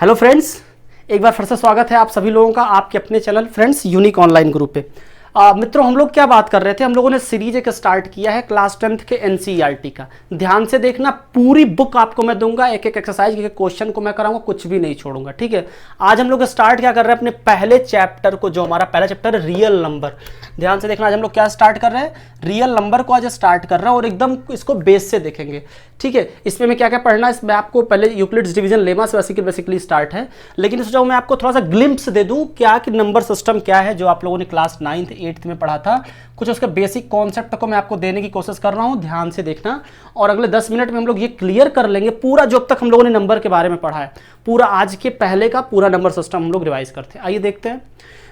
Hello friends, एक बार फिर से स्वागत है आप सभी लोगों का आपके अपने channel friends unique online group पे। मित्रों, हम लोग क्या बात कर रहे थे, हम लोगों ने सीरीज एक स्टार्ट किया है क्लास 10th के एनसीईआरटी का। ध्यान से देखना, पूरी बुक आपको मैं दूंगा, एक एक एक्सरसाइज एक एक क्वेश्चन को मैं कराऊंगा, कुछ भी नहीं छोड़ूंगा। ठीक है, आज हम लोग स्टार्ट क्या कर रहे हैं अपने पहले चैप्टर को, जो हमारा पहला चैप्टर है रियल नंबर। ध्यान से देखना, आज हम लोग क्या स्टार्ट कर रहे हैं, रियल नंबर को आज स्टार्ट कर रहे हैं और एकदम इसको बेस से देखेंगे। ठीक है, इसमें मैं क्या क्या पढ़ना है, इसमें आपको पहले यूक्लिड्स डिवीजन लेमा से बेसिकली स्टार्ट है, लेकिन सोचा मैं आपको थोड़ा सा ग्लिम्प्स दे दूं क्या कि नंबर सिस्टम क्या है, जो आप लोगों ने क्लास 9th 8th में पढ़ा था। कुछ उसके बेसिक कॉन्सेप्ट को मैं आपको देने की कोशिश कर रहा हूं, ध्यान से देखना। और अगले 10 मिनट में हम लोग ये क्लियर कर लेंगे पूरा, जो अब तक हम लोगों ने नंबर के बारे में पढ़ा है, पूरा आज के पहले का पूरा नंबर सिस्टम हम लोग रिवाइज करते हैं। आइए देखते हैं।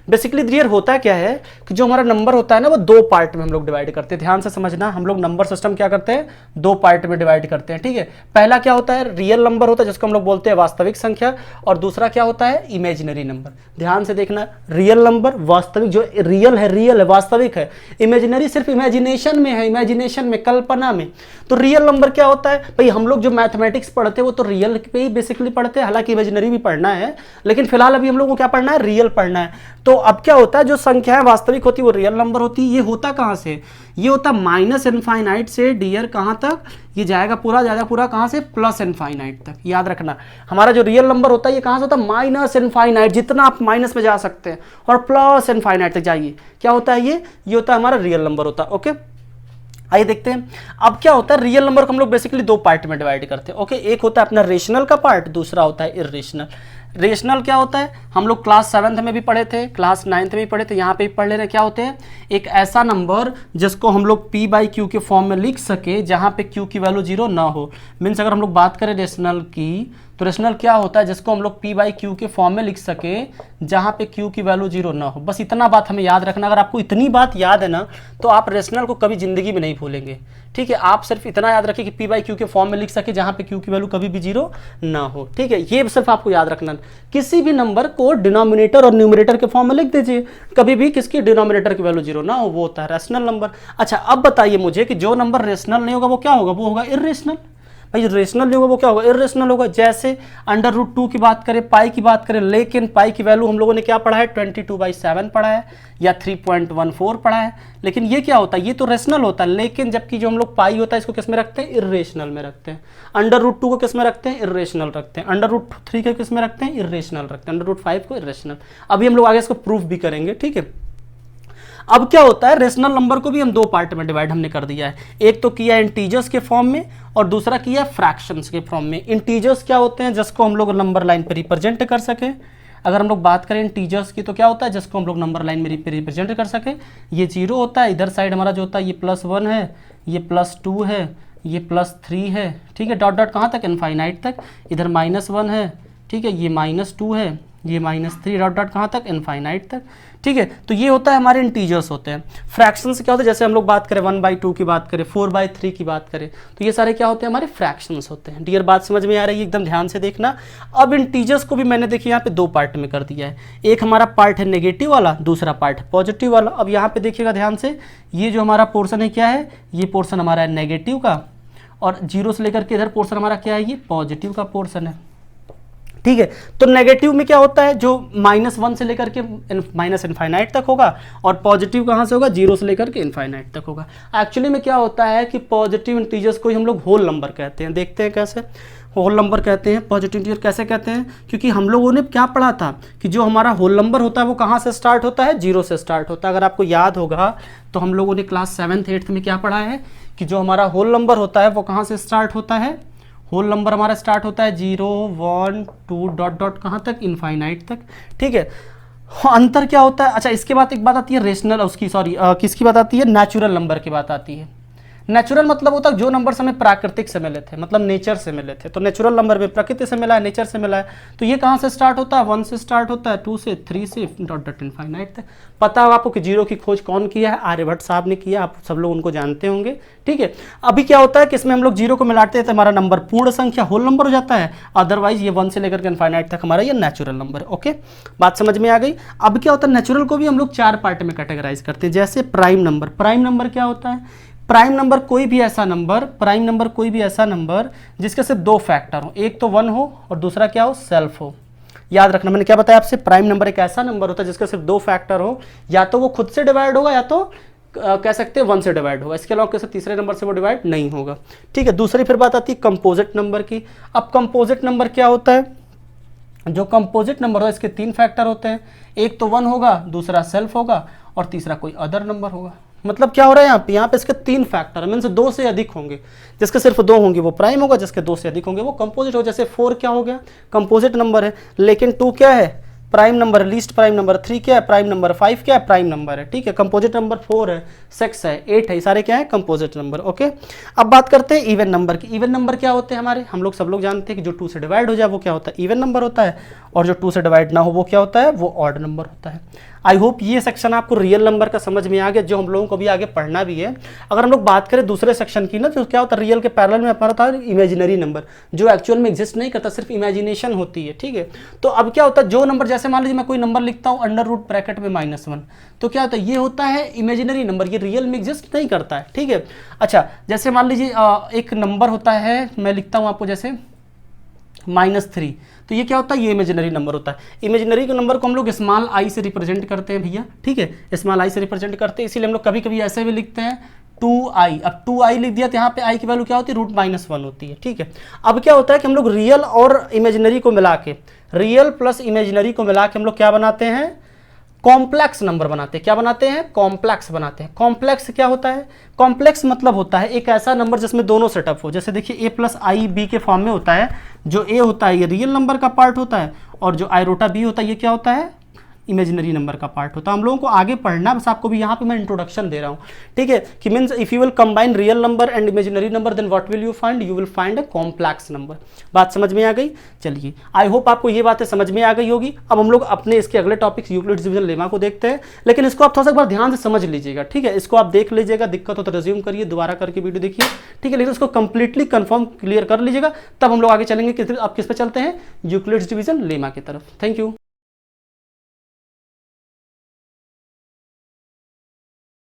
बेसिकली क्लियर होता क्या है कि जो हमारा नंबर होता है ना, वो दो पार्ट में हम लोग डिवाइड करते हैं। ध्यान से समझना, हम लोग नंबर सिस्टम क्या करते हैं, दो पार्ट में डिवाइड करते हैं। ठीक है, पहला क्या होता है, रियल नंबर होता है जिसको हम लोग बोलते हैं वास्तविक संख्या, और दूसरा क्या होता है, इमेजिनरी नंबर। ध्यान से देखना, रियल नंबर वास्तविक, जो रियल है वास्तविक है, इमेजिनरी सिर्फ इमेजिनेशन में है, इमेजिनेशन में, कल्पना में। तो रियल नंबर क्या होता है भाई, हम लोग जो मैथमेटिक्स पढ़ते हैं वो तो रियल पे ही बेसिकली पढ़ते हैं, हालांकि इमेजिनरी भी पढ़ना है, लेकिन फिलहाल अभी हम लोग को क्या पढ़ना है, रियल पढ़ना है। तो अब क्या होता है, जो संख्याएं वास्तविक होती है वो रियल नंबर होती है। ये होता कहां से, ये होता माइनस इनफाइनाइट से डियर कहां तक, ये जाएगा पूरा कहां से, प्लस इनफाइनाइट तक। याद रखना, हमारा जो रियल नंबर होता है ये कहां से होता है, माइनस इनफाइनाइट, जितना आप माइनस में जा सकते हैं, और प्लस इनफाइनाइट तक जाइए। क्या होता है ये होता है हमारा रियल नंबर होता है। ओके, आइए देखते हैं अब क्या होता है। रियल नंबर को हम लोग बेसिकली दो पार्ट में डिवाइड करते हैं। ओके, एक होता है अपना रेशनल का पार्ट, दूसरा होता है इर्रेशनल। रेशनल क्या होता है, हम लोग क्लास 7th में भी पढ़े थे, क्लास 9th में भी पढ़े थे, यहाँ पे भी पढ़ ले रहे हैं। क्या होते हैं, एक ऐसा नंबर जिसको हम लोग p/q के फॉर्म में लिख सके, जहाँ पे q की वैल्यू 0 ना हो। मीन्स अगर हम लोग बात करें रेशनल की, तो रेशनल क्या होता है, जिसको हम लोग p/q के फॉर्म में लिख सके, जहाँ पे q की वैल्यू 0 ना हो। बस इतना बात हमें याद रखना। अगर आपको इतनी बात याद है ना, तो आप रेशनल को कभी जिंदगी में नहीं भूलेंगे। ठीक है, आप सिर्फ इतना याद रखिए कि p/q के फॉर्म में लिख सके, जहाँ पे q की वैल्यू कभी भी 0 ना हो। ठीक है, ये सिर्फ आपको याद रखना। किसी भी नंबर को डिनोमिनेटर और न्यूमरेटर के फॉर्म में लिख दीजिए, कभी भी किसकी डिनोमिनेटर की वैल्यू 0 ना हो, वो होता है रेशनल नंबर। अच्छा, अब बताइए मुझे कि जो नंबर रेशनल नहीं होगा वो क्या होगा, वो होगा इर्रेशनल। भाई रेशनल नहीं होगा वो क्या होगा, इर्रेशनल होगा। जैसे √2 की बात करें, पाई की बात करें, लेकिन पाई की वैल्यू हम लोगों ने क्या पढ़ा है, 22/7 पढ़ा है, या 3.14 पढ़ा है। लेकिन ये क्या होता है, ये तो रेशनल होता है, लेकिन जबकि जो हम लोग पाई होता है इसको किस में रखते हैं, इर्रेशनल में रखते हैं। √2 को किस में रखते हैं, इर्रेशनल रखते हैं। √3 को किस में रखते हैं, इर्रेशनल रखते हैं। √5 को इर्रेशनल। अभी हम लोग आगे इसको प्रूफ भी करेंगे। ठीक है, अब क्या होता है, रेशनल नंबर को भी हम दो पार्ट में डिवाइड हमने कर दिया है। एक तो किया इंटीजर्स के फॉर्म में, और दूसरा किया फ्रैक्शंस के फॉर्म में। इंटीजर्स क्या होते हैं, जिसको हम लोग नंबर लाइन पर रिप्रेजेंट कर सके। अगर हम लोग बात करें इंटीजर्स की, तो क्या होता है, जिसको हम लोग नंबर लाइन में रिप्रेजेंट कर सके। ये 0 होता है, इधर साइड हमारा जो होता है ये +1 है, ये +2 है, ये +3 है। ठीक है, डॉट डॉट कहाँ तक, इनफाइनाइट तक। इधर -1 है, ठीक है, ये -2 है, ये -3, डॉट डॉट कहाँ तक, इनफाइनाइट तक। ठीक है, तो ये होता है हमारे इंटीजर्स होते हैं। फ्रैक्शंस क्या होते हैं, जैसे हम लोग बात करें 1/2 की बात करें, 4/3 की बात करें, तो ये सारे क्या होते हैं, हमारे फ्रैक्शंस होते हैं। डियर, बात समझ में आ रही है, एकदम ध्यान से देखना। अब इंटीजर्स को भी मैंने देखिए यहाँ पे दो पार्ट में कर दिया है। एक हमारा पार्ट है नेगेटिव वाला, दूसरा पार्ट है पॉजिटिव वाला। अब यहाँ पे देखिएगा ध्यान से, ये जो हमारा पोर्सन है क्या है, ये पोर्सन हमारा है नेगेटिव का, और 0 से लेकर के इधर पोर्सन हमारा क्या है, ये पॉजिटिव का पोर्सन है। ठीक है, तो नेगेटिव में क्या होता है, जो -1 से लेकर के माइनस इनफाइनाइट तक होगा, और पॉजिटिव कहाँ से होगा, 0 से लेकर के इनफाइनाइट तक होगा। एक्चुअली में क्या होता है कि पॉजिटिव इंटीजर्स को ही हम लोग होल नंबर कहते हैं। देखते हैं कैसे होल नंबर कहते हैं, पॉजिटिव इंटीजर कैसे कहते हैं। क्योंकि हम लोगों ने क्या पढ़ा था कि जो हमारा होल नंबर होता है वो कहाँ से स्टार्ट होता है, 0 से स्टार्ट होता है। अगर आपको याद होगा तो हम लोगों ने क्लास 7th 8th में क्या पढ़ा है कि जो हमारा होल नंबर होता है वो कहाँ से स्टार्ट होता है, होल नंबर हमारा स्टार्ट होता है 0 1 2 डॉट डॉट कहाँ तक, इनफाइनाइट तक। ठीक है, अंतर क्या होता है। अच्छा, इसके बाद एक बात आती है रेशनल, उसकी सॉरी किसकी बात आती है, नेचुरल नंबर की बात आती है। नेचुरल मतलब होता है जो नंबर हमें प्राकृतिक से मिले थे, मतलब नेचर से मिले थे। तो नेचुरल नंबर में प्रकृति से मिला है, नेचर से मिला है। तो ये कहाँ से स्टार्ट होता है, 1 से स्टार्ट होता है, 2 से, 3 से, डॉट डॉट इनफाइनाइट तक। पता है आपको कि 0 की खोज कौन किया है, आर्यभट्ट साहब ने किया, आप सब लोग उनको जानते होंगे। ठीक है, अभी क्या होता है कि इसमें हम लोग 0 को मिलाते हैं तो हमारा नंबर पूर्ण संख्या होल नंबर हो जाता है। अदरवाइज ये 1 से लेकर के इनफाइनाइट तक हमारा ये नेचुरल नंबर है। ओके, बात समझ में आ गई। अब क्या होता है, नेचुरल को भी हम लोग 4 पार्ट में कैटेगराइज करते हैं। जैसे प्राइम नंबर, प्राइम नंबर क्या होता है, प्राइम नंबर कोई भी ऐसा नंबर जिसके सिर्फ 2 फैक्टर हो, एक तो 1 हो और दूसरा क्या हो, सेल्फ हो। याद रखना, मैंने क्या बताया आपसे, प्राइम नंबर एक ऐसा नंबर होता है जिसके सिर्फ 2 फैक्टर हो, या तो वो खुद से डिवाइड होगा या तो कह सकते हैं 1 से डिवाइड होगा, इसके अलावा किसी तीसरे नंबर से वो डिवाइड नहीं होगा। ठीक है, दूसरी फिर बात आती है कंपोजिट नंबर की। अब कंपोजिट नंबर क्या होता है, जो कंपोजिट नंबर हो इसके 3 फैक्टर होते हैं, एक तो 1 होगा, दूसरा सेल्फ होगा और तीसरा कोई अदर नंबर होगा। मतलब क्या हो रहा है यहाँ पे इसके 3 फैक्टर है, मीन से 2 से अधिक होंगे, जिसके सिर्फ 2 होंगे वो प्राइम होगा, जिसके 2 से अधिक होंगे वो कंपोजिट हो। जैसे 4 क्या हो गया, कंपोजिट नंबर है, लेकिन 2 क्या है, prime number, least prime number, 3 क्या है प्राइम नंबर, 5 क्या है प्राइम नंबर है। ठीक है, कंपोजिट नंबर 4 है, 6 है, 8 है, ये सारे क्या है कंपोजिट नंबर। ओके, अब बात करते हैं इवन नंबर की। इवन नंबर क्या होते हैं हमारे, हम लोग सब लोग जानते हैं कि जो 2 से डिवाइड हो जाए वो क्या होता है, इवन नंबर होता है, और जो 2 से डिवाइड ना हो वो क्या होता है, वो ऑड नंबर होता है। आई होप ये सेक्शन आपको रियल नंबर का समझ में आ गया, जो हम लोगों को भी आगे पढ़ना भी है। अगर हम लोग बात करें दूसरे सेक्शन की ना, तो क्या होता है रियल के पैरेलल में हमारा था इमेजिनरी नंबर, जो एक्चुअल में एग्जिस्ट नहीं करता, सिर्फ इमेजिनेशन होती है। ठीक है, तो अब क्या होता है, जो नंबर, जैसे मान लीजिए मैं कोई नंबर लिखता हूँ अंडर रूट ब्रैकेट में -1, तो क्या होता है, ये होता है इमेजिनरी नंबर, ये रियल में एग्जिस्ट नहीं करता है। ठीक है, अच्छा जैसे मान लीजिए एक नंबर होता है, मैं लिखता हूँ आपको जैसे -3, तो ये क्या होता है, ये इमेजिनरी नंबर होता है। इमेजिनरी के नंबर को हम लोग स्मॉल आई से रिप्रेजेंट करते हैं भैया। ठीक है, स्मॉल आई से रिप्रेजेंट करते हैं, इसीलिए हम लोग कभी कभी ऐसे भी लिखते हैं 2i। अब 2i लिख दिया तो यहाँ पे i की वैल्यू क्या होती है, √-1 होती है। ठीक है, अब क्या होता है कि हम लोग रियल और इमेजिनरी को मिला के, रियल प्लस इमेजिनरी को मिला के हम लोग क्या बनाते हैं, कॉम्प्लेक्स नंबर बनाते हैं। क्या बनाते हैं, कॉम्प्लेक्स बनाते हैं। कॉम्प्लेक्स क्या होता है, कॉम्प्लेक्स मतलब होता है एक ऐसा नंबर जिसमें दोनों सेटअप हो। जैसे देखिए a + i b के फॉर्म में होता है, जो a होता है ये रियल नंबर का पार्ट होता है, और जो i√b होता है ये क्या होता है, इमेजिनरी नंबर का पार्ट होता है। हम लोगों को आगे पढ़ना, बस आपको भी यहाँ पे मैं इंट्रोडक्शन दे रहा हूँ। ठीक है, कि means if you will combine real number and imaginary number, then what will you find, you will find a complex number. बात समझ में आ गई। चलिए, आई होप आपको ये बातें समझ में आ गई होगी। अब हम लोग अपने इसके अगले टॉपिक यूक्लिड्स डिवीजन लेमा को देखते हैं, लेकिन इसको आप थोड़ा सा एक बार ध्यान से समझ लीजिएगा। ठीक है, इसको आप देख लीजिएगा, दिक्कत हो तो रिज्यूम करिए, दोबारा करके वीडियो देखिए। ठीक है, लेकिन इसको कंप्लीटली कंफर्म क्लियर कर लीजिएगा, तब हम लोग आगे चलेंगे। आप किस पे चलते हैं, यूक्लिड्स डिवीजन लेमा की तरफ। Thank you.